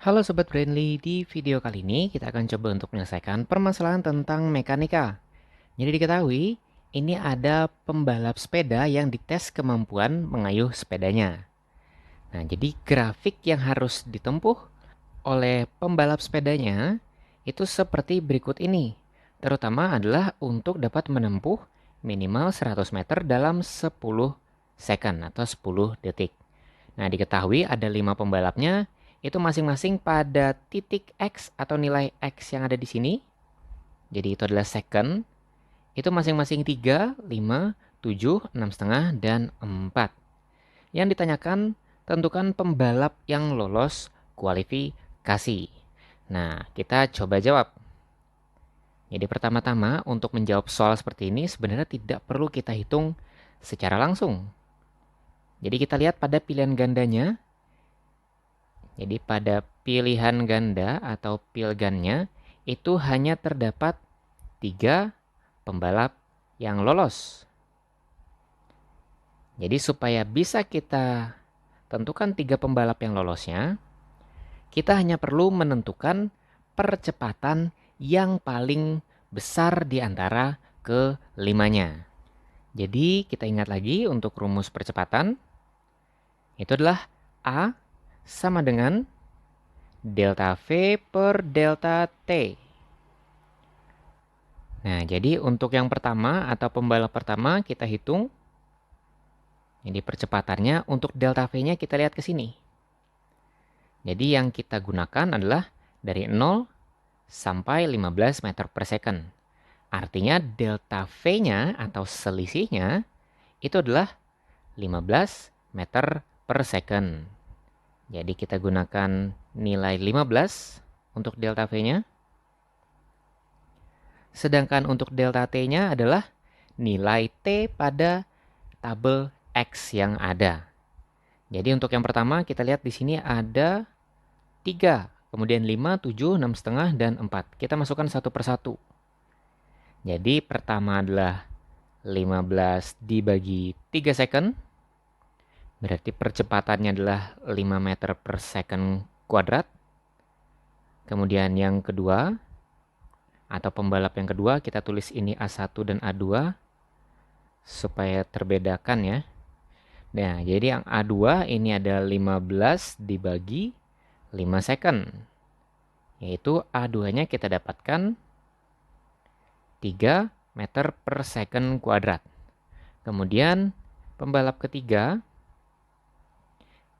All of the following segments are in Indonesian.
Halo Sobat Brandly, di video kali ini kita akan coba untuk menyelesaikan permasalahan tentang mekanika. Jadi diketahui, ini ada pembalap sepeda yang dites kemampuan mengayuh sepedanya. Nah, jadi grafik yang harus ditempuh oleh pembalap sepedanya itu seperti berikut ini. Terutama adalah untuk dapat menempuh minimal 100 meter dalam 10 second atau 10 detik. Nah, diketahui ada 5 pembalapnya, itu masing-masing pada titik X atau nilai X yang ada di sini. Jadi itu adalah second. Itu masing-masing 3, 5, 7, 6,5, dan 4. Yang ditanyakan, tentukan pembalap yang lolos kualifikasi. Nah, kita coba jawab. Jadi pertama-tama untuk menjawab soal seperti ini sebenarnya tidak perlu kita hitung secara langsung. Jadi kita lihat pada pilihan gandanya. Jadi pada pilihan ganda atau pilgannya itu hanya terdapat 3 pembalap yang lolos. Jadi supaya bisa kita tentukan 3 pembalap yang lolosnya, kita hanya perlu menentukan percepatan yang paling besar di antara kelimanya. Jadi kita ingat lagi untuk rumus percepatan, itu adalah A sama dengan delta V per delta T. Nah, jadi untuk yang pertama atau pembalap pertama kita hitung. Jadi percepatannya untuk delta V-nya kita lihat ke sini. Jadi yang kita gunakan adalah dari 0 sampai 15 meter per second. Artinya delta V-nya atau selisihnya itu adalah 15 meter per second. Jadi kita gunakan nilai 15 untuk delta V-nya. Sedangkan untuk delta T-nya adalah nilai T pada tabel X yang ada. Jadi untuk yang pertama kita lihat di sini ada 3, kemudian 5, 7, 6,5, dan 4. Kita masukkan satu persatu. Jadi pertama adalah 15 dibagi 3 second. Berarti percepatannya adalah 5 meter per second kuadrat. Kemudian yang kedua, atau pembalap yang kedua, kita tulis ini A1 dan A2 supaya terbedakan ya. Nah, jadi yang A2 ini ada 15 dibagi 5 second. Yaitu A2-nya kita dapatkan 3 meter per second kuadrat. Kemudian pembalap ketiga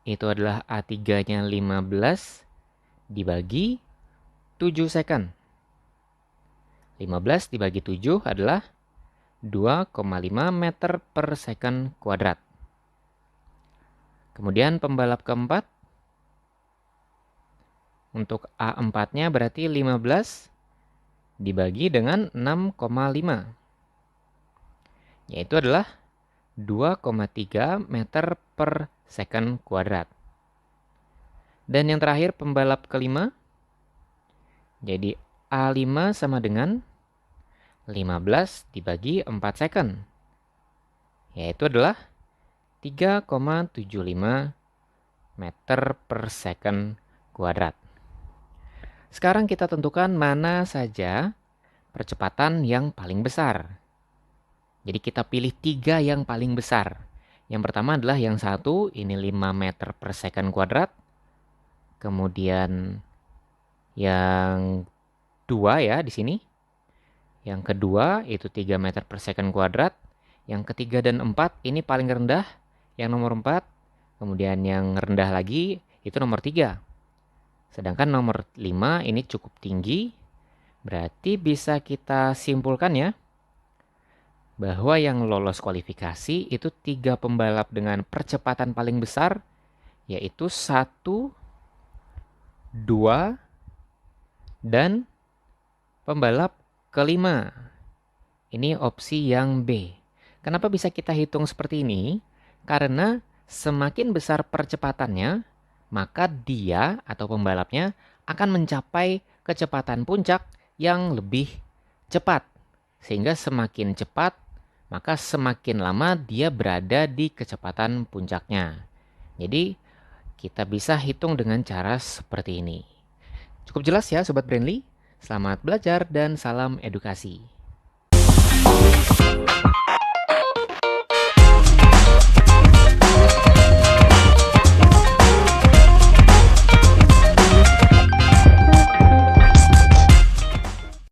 itu adalah A3-nya 15 dibagi 7 second. 15 dibagi 7 adalah 2,5 meter per second kuadrat. Kemudian pembalap keempat, untuk A4-nya berarti 15 dibagi dengan 6,5. Yaitu adalah 2,3 meter per second kuadrat. Dan yang terakhir pembalap kelima, jadi A5 sama dengan 15 dibagi 4 second. Yaitu adalah 3,75 meter per second kuadrat. Sekarang kita tentukan mana saja percepatan yang paling besar. Jadi kita pilih 3 yang paling besar. Yang pertama adalah yang satu, ini 5 meter per second kuadrat. Kemudian yang dua ya di sini. Yang kedua itu 3 meter per second kuadrat. Yang ketiga dan 4 ini paling rendah, yang nomor 4. Kemudian yang rendah lagi itu nomor 3. Sedangkan nomor 5 ini cukup tinggi. Berarti bisa kita simpulkan ya, bahwa yang lolos kualifikasi itu 3 pembalap dengan percepatan paling besar, yaitu 1, 2, dan pembalap kelima. Ini opsi yang B. Kenapa bisa kita hitung seperti ini? Karena semakin besar percepatannya, maka dia atau pembalapnya akan mencapai kecepatan puncak yang lebih cepat. Sehingga semakin cepat, maka semakin lama dia berada di kecepatan puncaknya. Jadi kita bisa hitung dengan cara seperti ini. Cukup jelas ya Sobat Brandly? Selamat belajar dan salam edukasi.